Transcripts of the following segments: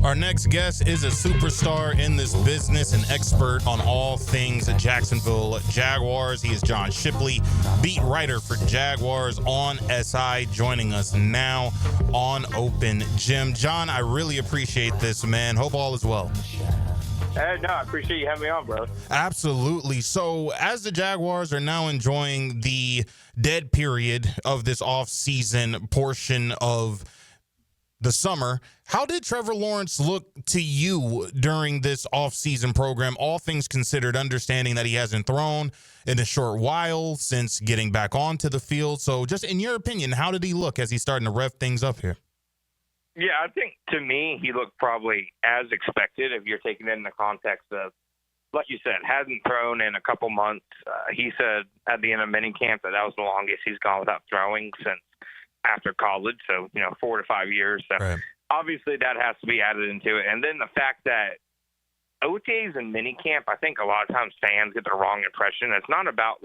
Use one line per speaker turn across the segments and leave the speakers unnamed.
Our next guest is a superstar in this business, an expert on all things Jacksonville Jaguars. He is John Shipley, beat writer for Jaguars on SI, joining us now on Open Gym. John, I really appreciate this, man. Hope all is well.
No, I appreciate you having me on, bro.
Absolutely. So as the Jaguars are now enjoying the dead period of this offseason portion of the summer, how did Trevor Lawrence look to you during this offseason program, all things considered, understanding that he hasn't thrown in a short while since getting back onto the field? So just in your opinion, how did he look as he's starting to rev things up here?
Yeah, I think to me, he looked probably as expected if you're taking it in the context of, like you said, hasn't thrown in a couple months. He said at the end of minicamp that was the longest he's gone without throwing since after college. So, 4 to 5 years. So
Right.
Obviously that has to be added into it. And then the fact that OTAs and minicamp, I think a lot of times fans get the wrong impression. It's not about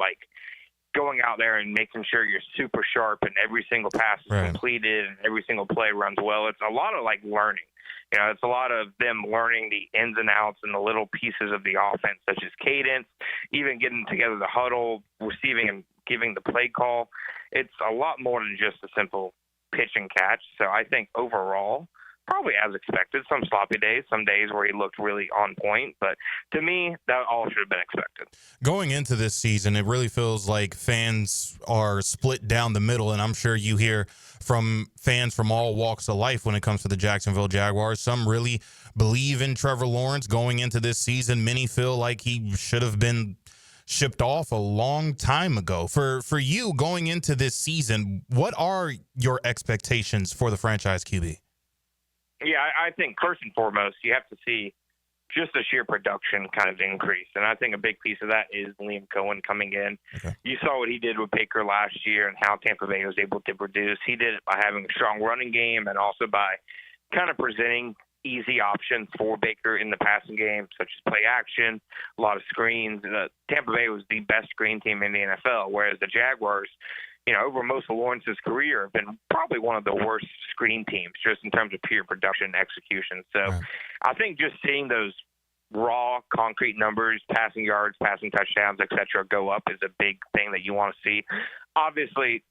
going out there and making sure you're super sharp and every single pass is
Right.
completed and every single play runs well. It's a lot of learning. It's a lot of them learning the ins and outs and the little pieces of the offense, such as cadence, even getting together the huddle, receiving and giving the play call. It's a lot more than just a simple pitch and catch. So I think overall, probably as expected, some sloppy days, some days where he looked really on point. But to me, that all should have been expected.
Going into this season, it really feels like fans are split down the middle, and I'm sure you hear from fans from all walks of life when it comes to the Jacksonville Jaguars. Some really believe in Trevor Lawrence going into this season. Many feel like he should have been shipped off a long time ago. For you going into this season, what are your expectations for the franchise QB?
Yeah, I think first and foremost, you have to see just the sheer production kind of increase. And I think a big piece of that is Liam Coen coming in.
Okay.
You saw what he did with Baker last year and how Tampa Bay was able to produce. He did it by having a strong running game and also by kind of presenting easy options for Baker in the passing game, such as play action, a lot of screens. Tampa Bay was the best screen team in the NFL, whereas the Jaguars, over most of Lawrence's career, have been probably one of the worst screen teams just in terms of pure production execution. So
Right.
I think just seeing those raw, concrete numbers, passing yards, passing touchdowns, et cetera, go up is a big thing that you want to see. Obviously,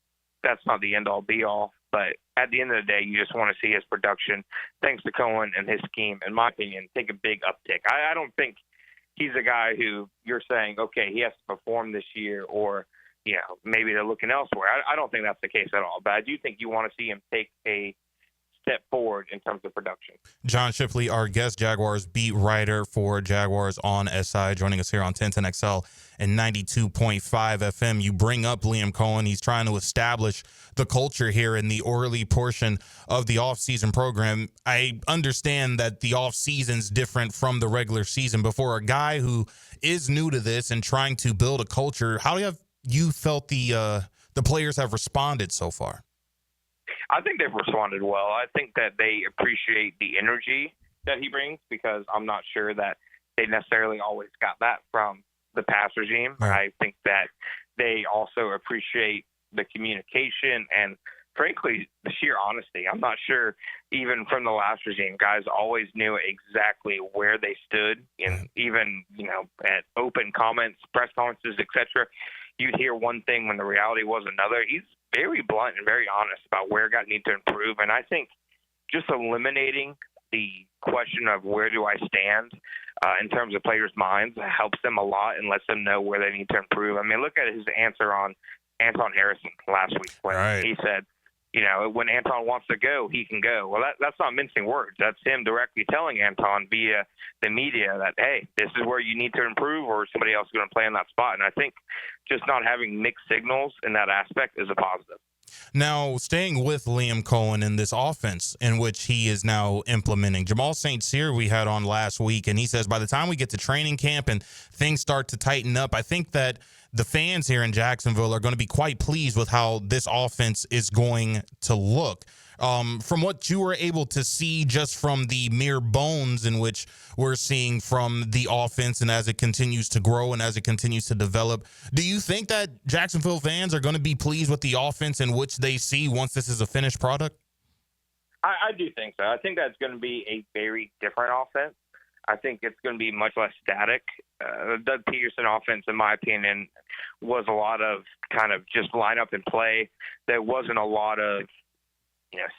that's not the end-all, be-all, but at the end of the day, you just want to see his production, thanks to Coen and his scheme, in my opinion, take a big uptick. I don't think he's a guy who you're saying, okay, he has to perform this year or maybe they're looking elsewhere. I don't think that's the case at all. But I do think you want to see him take a step forward in terms of production.
John Shipley, our guest Jaguars beat writer for Jaguars on SI, joining us here on 1010XL and 92.5 FM. You bring up Liam Coen. He's trying to establish the culture here in the early portion of the offseason program. I understand that the offseason's different from the regular season, but for a guy who is new to this and trying to build a culture, how have you felt the players have responded so far?
I think they've responded well. I think that they appreciate the energy that he brings because I'm not sure that they necessarily always got that from the past regime.
Right.
I think that they also appreciate the communication and, frankly, the sheer honesty. I'm not sure even from the last regime, guys always knew exactly where they stood, and even, at open comments, press conferences, etc. You'd hear one thing when the reality was another. He's very blunt and very honest about where guys need to improve. And I think just eliminating the question of where do I stand in terms of players' minds helps them a lot and lets them know where they need to improve. I mean, look at his answer on Anton Harrison last week when
Right.
he said, when Anton wants to go, he can go. Well, that's not mincing words. That's him directly telling Anton via the media that, hey, this is where you need to improve or somebody else is going to play in that spot. And I think just not having mixed signals in that aspect is a positive.
Now, staying with Liam Coen in this offense in which he is now implementing, Jamal St. Cyr we had on last week, and he says by the time we get to training camp and things start to tighten up, I think that the fans here in Jacksonville are going to be quite pleased with how this offense is going to look. From what you were able to see just from the mere bones in which we're seeing from the offense and as it continues to grow and as it continues to develop, do you think that Jacksonville fans are going to be pleased with the offense in which they see once this is a finished product?
I do think so. I think that's going to be a very different offense. I think it's going to be much less static. The Doug Peterson offense, in my opinion, was a lot of kind of just line up and play. There wasn't a lot of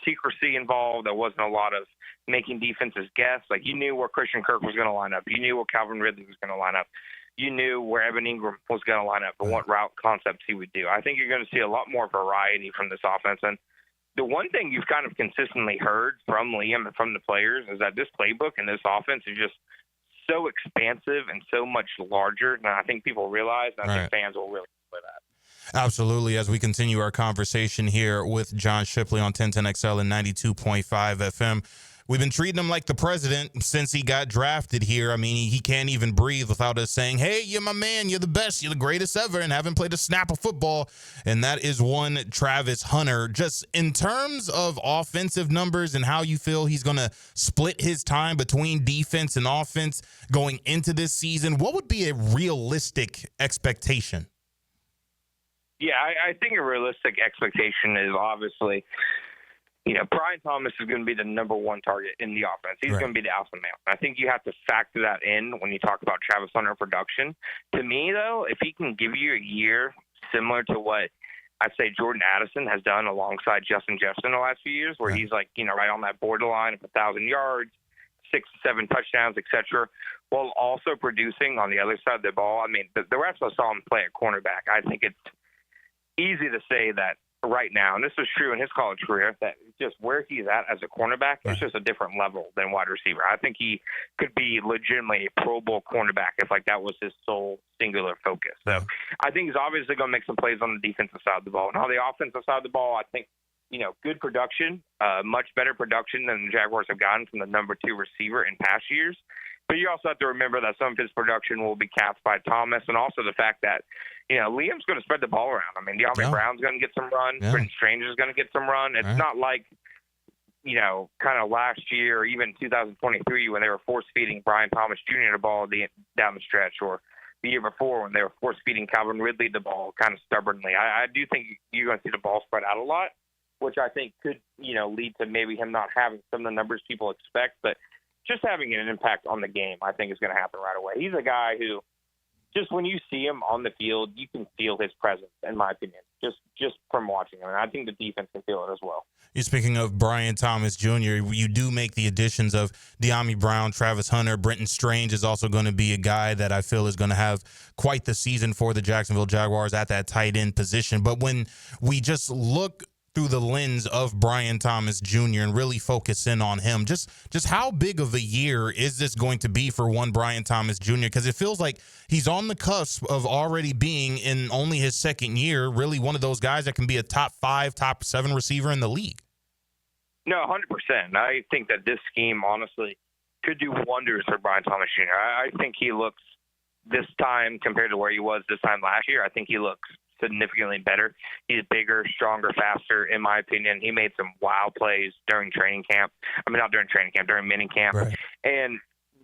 secrecy involved. There wasn't a lot of making defenses guess. Like, you knew where Christian Kirk was going to line up. You knew where Calvin Ridley was going to line up. You knew where Evan Ingram was going to line up and what route concepts he would do. I think you're going to see a lot more variety from this offense. And the one thing you've kind of consistently heard from Liam and from the players is that this playbook and this offense is just so expansive and so much larger than I think people realize. And I think fans will really enjoy that.
Absolutely. As we continue our conversation here with John Shipley on 1010XL and 92.5 FM, we've been treating him like the president since he got drafted here. I mean, he can't even breathe without us saying, hey, you're my man, you're the best, you're the greatest ever, and haven't played a snap of football. And that is one Travis Hunter. Just in terms of offensive numbers and how you feel he's going to split his time between defense and offense going into this season, what would be a realistic expectation?
Yeah, I think a realistic expectation is obviously, Brian Thomas is going to be the number one target in the offense. He's going to be the alpha male. I think you have to factor that in when you talk about Travis Hunter production. To me, though, if he can give you a year similar to what I'd say Jordan Addison has done alongside Justin Jefferson the last few years, where he's like, right on that borderline of 1,000 yards, 6 to 7 touchdowns, etc., while also producing on the other side of the ball. I mean, the rest I saw him play at cornerback. I think it's easy to say that right now, and this was true in his college career, that just where he's at as a cornerback is just a different level than wide receiver. I think he could be legitimately a Pro Bowl cornerback if that was his sole singular focus. So I think he's obviously going to make some plays on the defensive side of the ball. And on the offensive side of the ball, I think, good production, much better production than the Jaguars have gotten from the number 2 receiver in past years. But you also have to remember that some of his production will be capped by Thomas, and also the fact that, Liam's going to spread the ball around. I mean, De'Ami Brown's going to get some run. Britton Strange is going to get some run. It's not like, kind of last year or even 2023 when they were force-feeding Brian Thomas Jr. the ball down the stretch, or the year before when they were force-feeding Calvin Ridley the ball kind of stubbornly. I do think you're going to see the ball spread out a lot, which I think could, lead to maybe him not having some of the numbers people expect, but just having an impact on the game, I think, is going to happen right away. He's a guy who, just when you see him on the field, you can feel his presence, in my opinion, just from watching him. And I think the defense can feel it as well.
You're speaking of Brian Thomas Jr., you do make the additions of De'Ami Brown, Travis Hunter. Britton Strange is also going to be a guy that I feel is going to have quite the season for the Jacksonville Jaguars at that tight end position. But when we just look through the lens of Brian Thomas Jr. and really focus in on him, just how big of a year is this going to be for one Brian Thomas Jr.? Because it feels like he's on the cusp of already being, in only his second year, really one of those guys that can be a top 5, top 7 receiver in the league.
No, 100%. I think that this scheme, honestly, could do wonders for Brian Thomas Jr. I think he looks, this time compared to where he was this time last year, I think he looks significantly better. He's bigger, stronger, faster, in my opinion. He made some wild plays during training camp. I mean, not during training camp, during mini camp.
Right.
And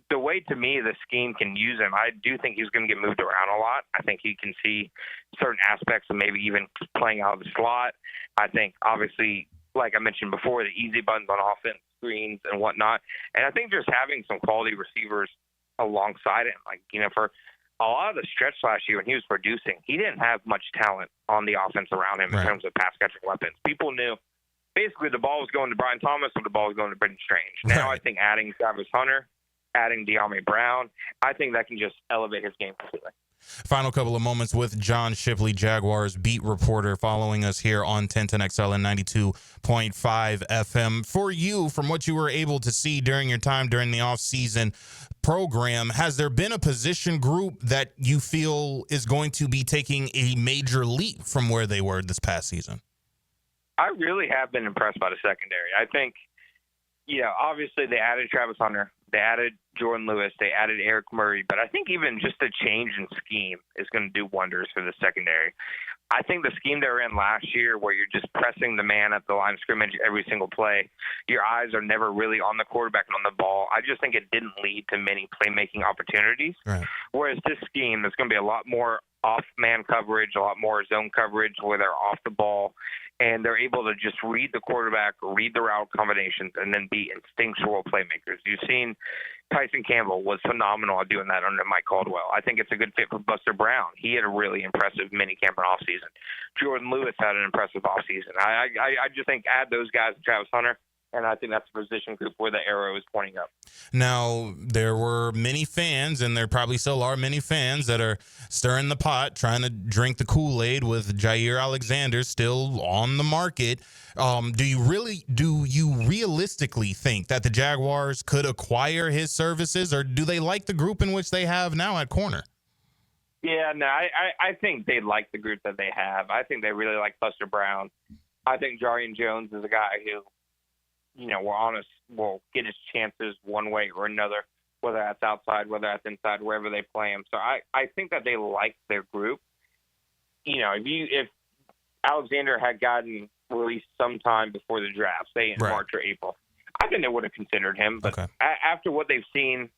the way, to me, the scheme can use him, I do think he's going to get moved around a lot. I think he can see certain aspects of maybe even playing out of the slot. I think, obviously, like I mentioned before, the easy buttons on offense, screens, and whatnot. And I think just having some quality receivers alongside him, for a lot of the stretch last year when he was producing, he didn't have much talent on the offense around him in terms of pass-catching weapons. People knew basically the ball was going to Brian Thomas or the ball was going to Britton Strange. Now I think adding Travis Hunter, adding De'Ami Brown, I think that can just elevate his game completely.
Final couple of moments with John Shipley, Jaguars beat reporter, following us here on 1010XL and 92.5 FM. For you, from what you were able to see during your time during the offseason program, has there been a position group that you feel is going to be taking a major leap from where they were this past season?
I really have been impressed by the secondary. I think, obviously they added Travis Hunter. They added Jordan Lewis. They added Eric Murray. But I think even just a change in scheme is going to do wonders for the secondary. I think the scheme they were in last year, where you're just pressing the man at the line of scrimmage every single play, your eyes are never really on the quarterback and on the ball. I just think it didn't lead to many playmaking opportunities.
Right.
Whereas this scheme, there's going to be a lot more off-man coverage, a lot more zone coverage where they're off the ball. and they're able to just read the quarterback, read the route combinations, and then be instinctual playmakers. You've seen Tyson Campbell was phenomenal at doing that under Mike Caldwell. I think it's a good fit for Buster Brown. He had a really impressive minicamp and offseason. Jordan Lewis had an impressive offseason. I just think add those guys to Travis Hunter, and I think that's the position group where the arrow is pointing up.
Now, there were many fans, and there probably still are many fans that are stirring the pot, trying to drink the Kool-Aid with Jaire Alexander still on the market. Do you realistically think that the Jaguars could acquire his services, or do they like the group in which they have now at corner?
Yeah, no, I think they like the group that they have. I think they really like Buster Brown. I think Jarian Jones is a guy who, will get his chances one way or another, whether that's outside, whether that's inside, wherever they play him. So I think that they like their group. If Alexander had gotten released sometime before the draft, say in March or April, I think they would have considered him. But after what they've seen,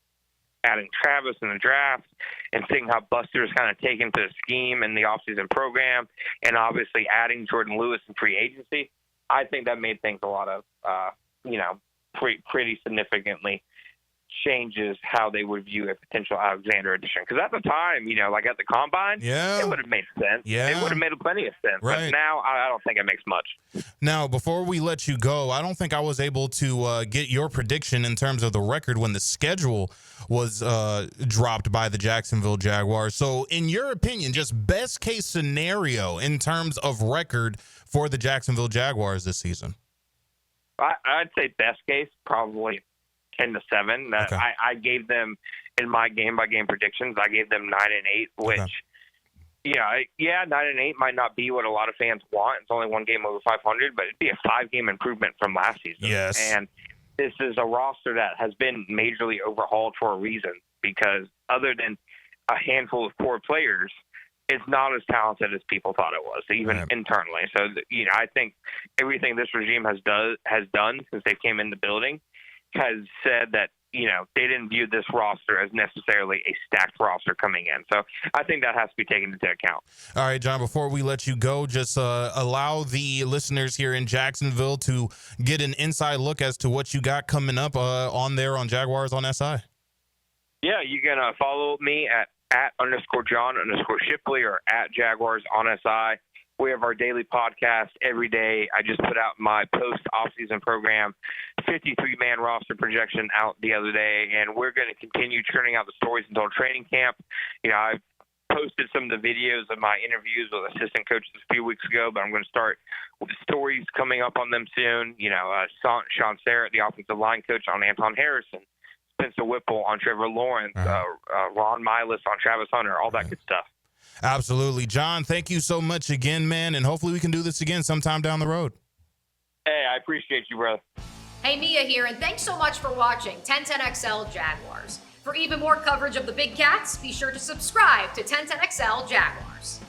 adding Travis in the draft and seeing how Buster's kind of taken to the scheme in the offseason program, and obviously adding Jordan Lewis in free agency, I think that made things a lot of, pretty significantly changes how they would view a potential Alexander addition. Because at the time, like at the combine, it would have made sense.
Yeah.
It would have made plenty of sense.
Right.
But now I don't think it makes much.
Now, before we let you go, I don't think I was able to get your prediction in terms of the record when the schedule was dropped by the Jacksonville Jaguars. So, in your opinion, just best case scenario in terms of record for the Jacksonville Jaguars this season?
I'd say best case, probably 10-7.
Okay.
I gave them, in my game-by-game predictions, I gave them 9-8, which, 9-8 might not be what a lot of fans want. It's only one game over 500, but it'd be a 5-game improvement from last season.
Yes.
And this is a roster that has been majorly overhauled for a reason, because other than a handful of core players, it's not as talented as people thought it was, even internally. So, I think everything this regime has done since they came in the building has said that, they didn't view this roster as necessarily a stacked roster coming in. So I think that has to be taken into account.
All right, John, before we let you go, just allow the listeners here in Jacksonville to get an inside look as to what you got coming up on Jaguars on SI.
Yeah, you can follow me at @_John_Shipley or at Jaguars on SI. We have our daily podcast every day. I just put out my post-offseason program 53-man roster projection out the other day, and we're going to continue churning out the stories until training camp. I posted some of the videos of my interviews with assistant coaches a few weeks ago, but I'm going to start with stories coming up on them soon. Sean Serrett, the offensive line coach, on Anton Harrison, Spencer Whipple on Trevor Lawrence, Ron Milas on Travis Hunter, all that good stuff.
Absolutely. John, thank you so much again, man, and hopefully we can do this again sometime down the road.
Hey, I appreciate you, brother.
Hey, Mia here, and thanks so much for watching 1010XL Jaguars. For even more coverage of the Big Cats, be sure to subscribe to 1010XL Jaguars.